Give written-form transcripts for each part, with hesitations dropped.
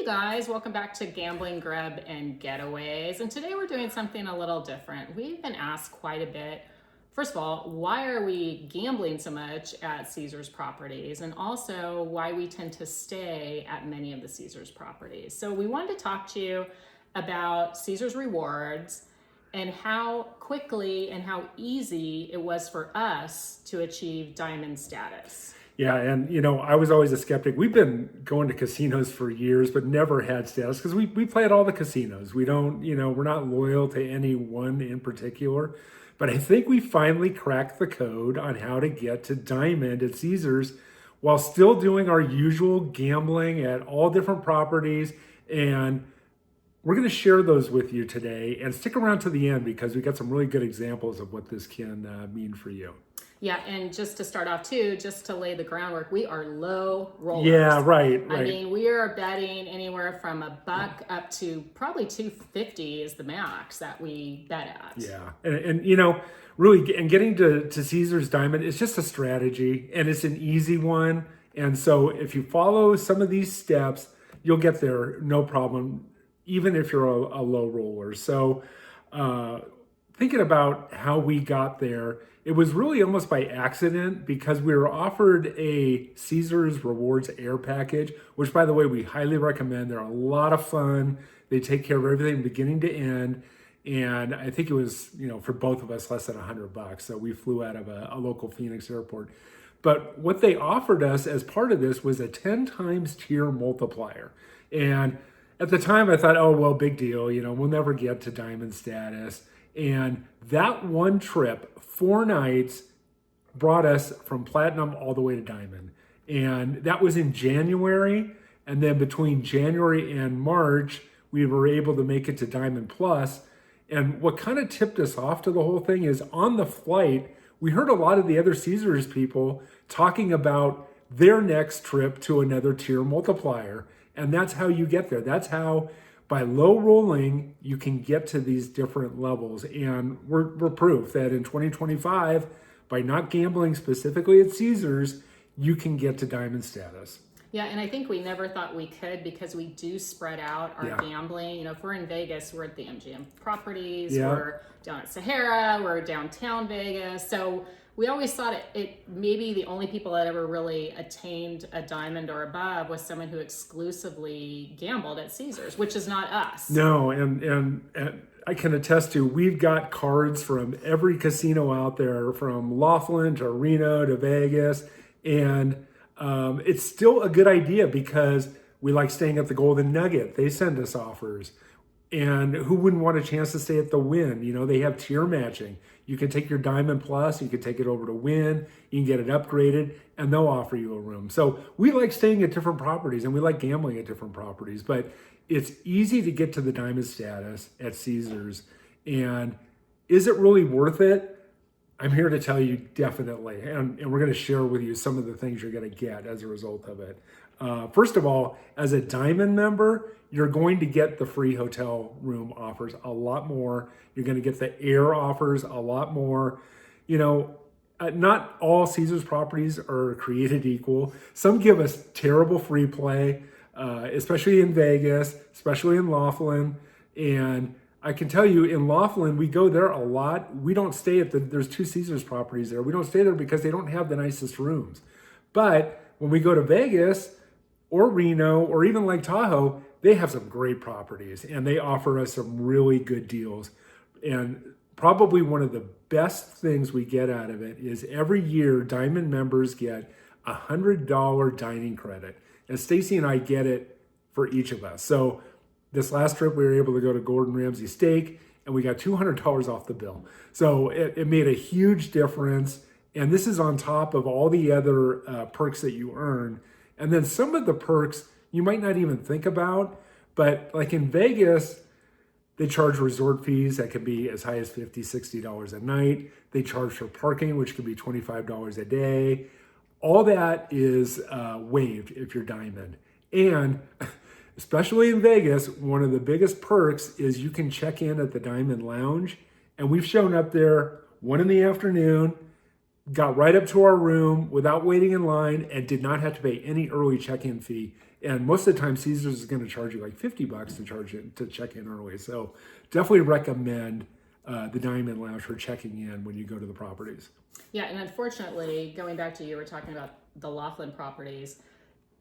guys, welcome back to Gambling, Grub, and Getaways. And today we're doing something a little different. We've been asked quite a bit. First of all, why are we gambling so much at Caesars properties? And also why we tend to stay at many of the Caesars properties. So we wanted to talk to you about Caesars Rewards and how quickly and how easy it was for us to achieve diamond status. Yeah, and I was always a skeptic. We've been going to casinos for years, but never had status because we play at all the casinos. We don't, we're not loyal to any one in particular. But I think we finally cracked the code on how to get to diamond at Caesars while still doing our usual gambling at all different properties. And we're going to share those with you today, and stick around to the end because we got some really good examples of what this can mean for you. Yeah, and just to start off too, just to lay the groundwork, we are low rollers. Yeah, right. I mean, we are betting anywhere from $1 up to probably $2.50 is the max that we bet at. Yeah, and really, and getting to Caesars Diamond, it's just a strategy, and it's an easy one. And so if you follow some of these steps, you'll get there no problem, even if you're a low roller. So thinking about how we got there, it was really almost by accident because we were offered a Caesars Rewards Air package, which, by the way, we highly recommend. They're a lot of fun. They take care of everything beginning to end. And I think it was, for both of us, less than $100. So we flew out of a local Phoenix airport. But what they offered us as part of this was a 10 times tier multiplier. And at the time I thought, oh, well, big deal. We'll never get to diamond status. And that one trip, 4 nights, brought us from platinum all the way to diamond. And that was in January. And then between January and March, we were able to make it to Diamond Plus. And what kind of tipped us off to the whole thing is on the flight, we heard a lot of the other Caesars people talking about their next trip to another tier multiplier. And that's how you get there. That's how, by low rolling, you can get to these different levels. And we're proof that in 2025, by not gambling specifically at Caesars, you can get to diamond status. Yeah, and I think we never thought we could because we do spread out our gambling. If we're in Vegas, we're at the MGM properties, we're down at Sahara, we're downtown Vegas. So we always thought it maybe the only people that ever really attained a diamond or above was someone who exclusively gambled at Caesars, which is not us. No, and I can attest to, we've got cards from every casino out there, from Laughlin to Reno to Vegas, and it's still a good idea because we like staying at the Golden Nugget. They send us offers. And who wouldn't want a chance to stay at the Wynn? They have tier matching. You can take your Diamond Plus, you can take it over to Wynn, you can get it upgraded, and they'll offer you a room. So we like staying at different properties, and we like gambling at different properties, but it's easy to get to the diamond status at Caesars. And is it really worth it? I'm here to tell you definitely, and we're going to share with you some of the things you're going to get as a result of it. First of all, as a Diamond member, you're going to get the free hotel room offers a lot more. You're going to get the air offers a lot more. Not all Caesars properties are created equal. Some give us terrible free play, especially in Vegas, especially in Laughlin. And I can tell you in Laughlin, we go there a lot. We don't stay there's 2 Caesars properties there. We don't stay there because they don't have the nicest rooms. But when we go to Vegas or Reno or even Lake Tahoe, they have some great properties and they offer us some really good deals. And probably one of the best things we get out of it is every year Diamond members get a $100 dining credit. And Stacy and I get it for each of us. So this last trip, we were able to go to Gordon Ramsay Steak, and we got $200 off the bill. So it made a huge difference. And this is on top of all the other perks that you earn. And then some of the perks you might not even think about, but like in Vegas, they charge resort fees that could be as high as $50, $60 a night. They charge for parking, which could be $25 a day. All that is waived if you're Diamond. And especially in Vegas, one of the biggest perks is you can check in at the Diamond Lounge. And we've shown up there 1 in the afternoon. got right up to our room without waiting in line and did not have to pay any early check-in fee. And most of the time, Caesars is going to charge you like $50 to check in early. So definitely recommend the Diamond Lounge for checking in when you go to the properties. Yeah, and unfortunately, going back to you were talking about the Laughlin properties.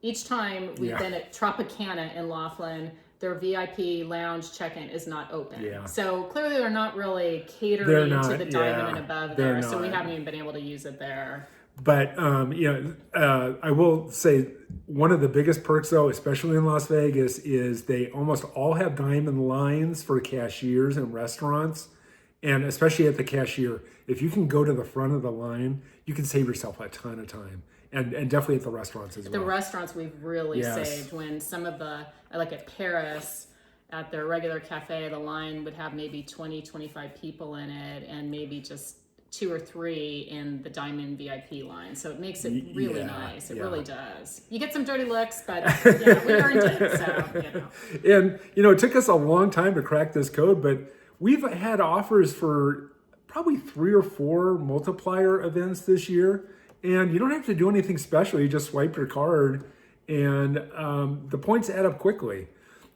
Each time we've been at Tropicana in Laughlin, their VIP lounge check-in is not open. Yeah. So clearly they're not really catering to the Diamond and above they're there. So we not. haven't even been able to use it there. But I will say one of the biggest perks, though, especially in Las Vegas, is they almost all have diamond lines for cashiers and restaurants, and especially at the cashier, if you can go to the front of the line, you can save yourself a ton of time, and definitely at the restaurants as well. The restaurants we've really Yes. saved when some of like at Paris, at their regular cafe, the line would have maybe 20, 25 people in it, and maybe just 2 or 3 in the Diamond VIP line. So it makes it really nice. It really does. You get some dirty looks, but we earned it. So, And, it took us a long time to crack this code, but we've had offers for probably 3 or 4 multiplier events this year. And you don't have to do anything special. You just swipe your card and the points add up quickly.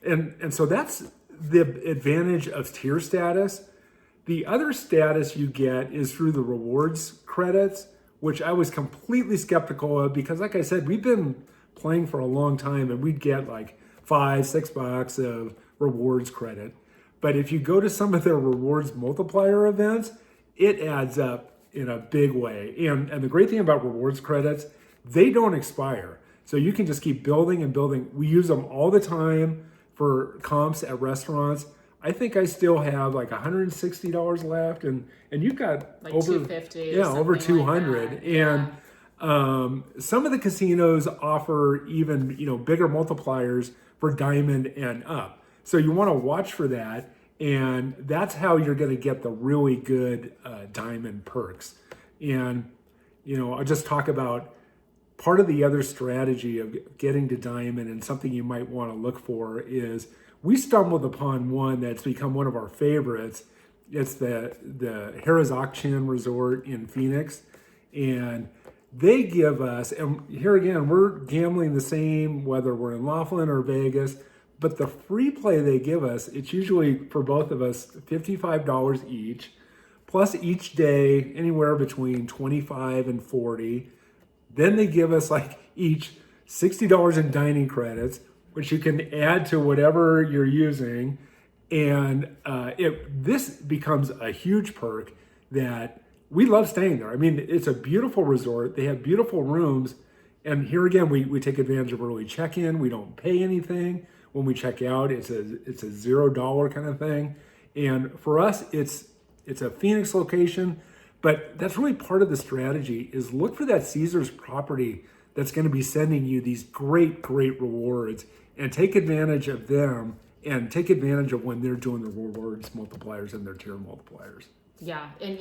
And so that's the advantage of tier status. The other status you get is through the rewards credits, which I was completely skeptical of because, like I said, we've been playing for a long time and we'd get like $5-6 of rewards credit. But if you go to some of their rewards multiplier events, it adds up in a big way. And the great thing about rewards credits, they don't expire. So you can just keep building and building. We use them all the time for comps at restaurants. I think I still have like $160 left, and you've got like over 250, over 200, like and some of the casinos offer even bigger multipliers for diamond and up. So you want to watch for that, and that's how you're going to get the really good diamond perks. And I'll just talk about part of the other strategy of getting to diamond, and something you might want to look for is. We stumbled upon one that's become one of our favorites. It's the Herazakchin Resort in Phoenix. And they give us, and here again, we're gambling the same whether we're in Laughlin or Vegas, but the free play they give us, it's usually for both of us $55 each, plus each day anywhere between $25 and $40. Then they give us like each $60 in dining credits, which you can add to whatever you're using. And this becomes a huge perk that we love staying there. I mean, it's a beautiful resort. They have beautiful rooms. And here again, we take advantage of early check-in. We don't pay anything. When we check out, it's a $0 kind of thing. And for us, it's a Phoenix location. But that's really part of the strategy is look for that Caesars property that's going to be sending you these great, great rewards, and take advantage of them and take advantage of when they're doing the rewards multipliers and their tier multipliers. Yeah. And,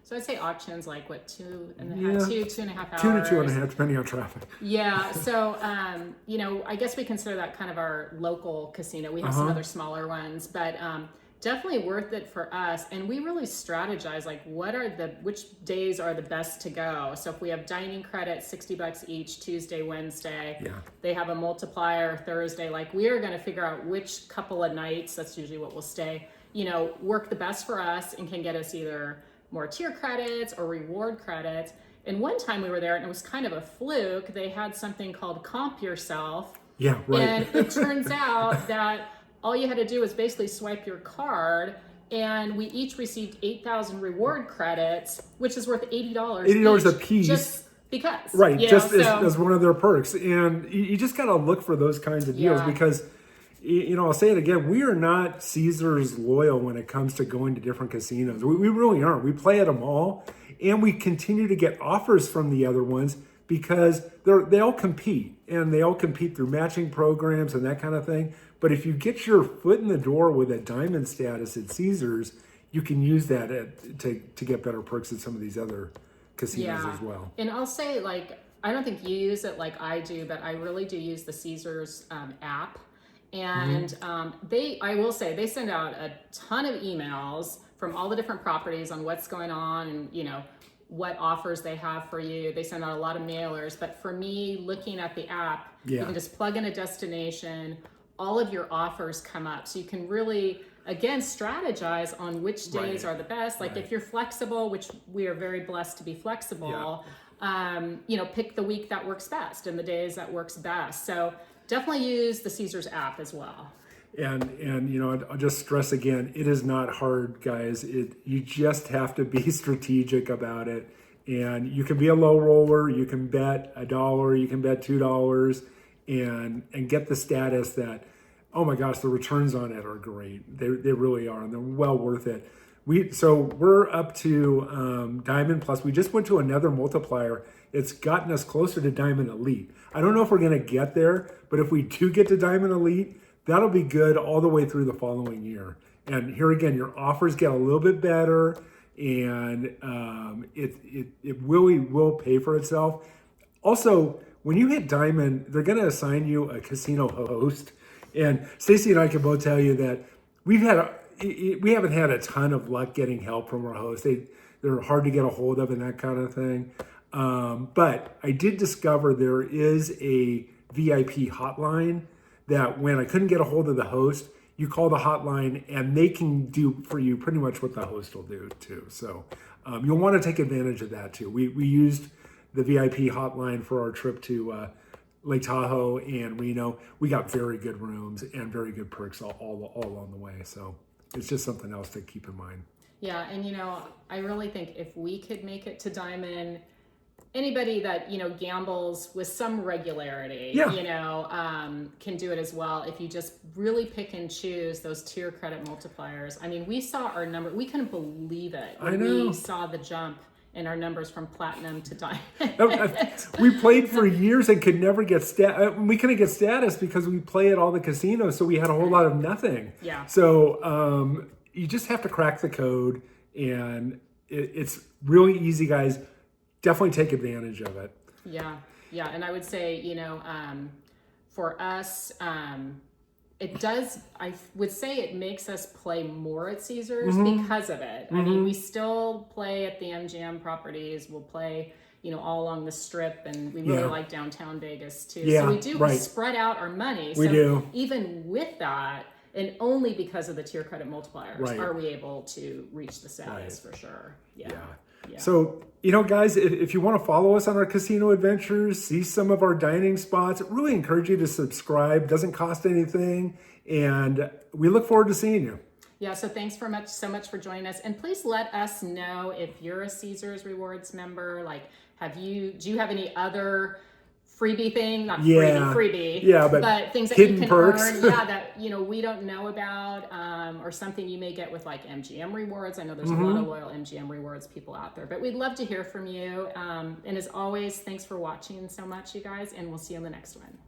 so I'd say auctions like what, 2.5 hours? 2 to 2.5, depending on traffic. Yeah. So, I guess we consider that kind of our local casino. We have some other smaller ones, but definitely worth it for us. And we really strategize like which days are the best to go. So if we have dining credit, $60 each, Tuesday, Wednesday, they have a multiplier Thursday, like we are going to figure out which couple of nights, that's usually what we'll stay, work the best for us and can get us either more tier credits or reward credits. And one time we were there and it was kind of a fluke. They had something called Comp Yourself. Yeah, right. And it turns out that all you had to do was basically swipe your card, and we each received 8,000 reward credits, which is worth $80. $80 a piece. Just because. Right, as one of their perks. And you just got to look for those kinds of deals because, I'll say it again, we are not Caesars loyal when it comes to going to different casinos. We really aren't. We play at them all, and we continue to get offers from the other ones because they all compete, and they all compete through matching programs and that kind of thing. But if you get your foot in the door with a diamond status at Caesars, you can use that to get better perks at some of these other casinos as well. And I'll say, like, I don't think you use it like I do, but I really do use the Caesars app. And I will say, they send out a ton of emails from all the different properties on what's going on and, what offers they have for you. They send out a lot of mailers, but for me, looking at the app, you Yeah. can just plug in a destination, all of your offers come up. So you can really, again, strategize on which days Right. are the best. Like Right. if you're flexible, which we are very blessed to be flexible, you know, pick the week that works best and the days that works best. So definitely use the Caesars app as well. And you know, I'll just stress again, it is not hard, guys. You just have to be strategic about it. And you can be a low roller, you can bet $1, you can bet $2, and get the status that, oh my gosh, the returns on it are great. They really are, and they're well worth it. We're up to Diamond Plus. We just went to another multiplier. It's gotten us closer to Diamond Elite. I don't know if we're going to get there, but if we do get to Diamond Elite, that'll be good all the way through the following year. And here again, your offers get a little bit better, and it really will pay for itself. Also, when you hit Diamond, they're going to assign you a casino host. And Stacy and I can both tell you that we haven't had a ton of luck getting help from our hosts. They're hard to get a hold of and that kind of thing. But I did discover there is a VIP hotline that when I couldn't get a hold of the host, you call the hotline and they can do for you pretty much what the host will do too. So you'll want to take advantage of that too. We used the VIP hotline for our trip to Lake Tahoe and Reno. We got very good rooms and very good perks all along the way. So it's just something else to keep in mind. Yeah, and you know, I really think if we could make it to Diamond, anybody that, you know, gambles with some regularity, Yeah. you know, can do it as well if you just really pick and choose those tier credit multipliers. I mean, we saw our number, we couldn't believe it when I know. we saw the jump in our numbers from platinum to diamond. We played for years and could never get we couldn't get status because we play at all the casinos, so we had a whole lot of nothing. Yeah. So you just have to crack the code, and it's really easy, guys. Definitely take advantage of it. Yeah, yeah, and I would say, you know, for us, it does. I would say it makes us play more at Caesars because of it. I mean, we still play at the MGM properties. We'll play, you know, all along the Strip, and we really like downtown Vegas too. Yeah, so we do right. spread out our money. We so do. even with that, and only because of the tier credit multipliers Right. are we able to reach the status for sure. Yeah. Yeah. So, you know, guys, if you want to follow us on our casino adventures, see some of our dining spots, really encourage you to subscribe. Doesn't cost anything. And we look forward to seeing you. Yeah, so thanks so much for joining us. And please let us know if you're a Caesars Rewards member. Like, do you have any other freebie thing? Not freebie. Yeah, but things that hidden you can perks. earn. Yeah, that, you know, we don't know about, or something you may get with like MGM Rewards. I know there's a lot of loyal MGM Rewards people out there, but we'd love to hear from you. And as always, thanks for watching so much, you guys, and we'll see you on the next one.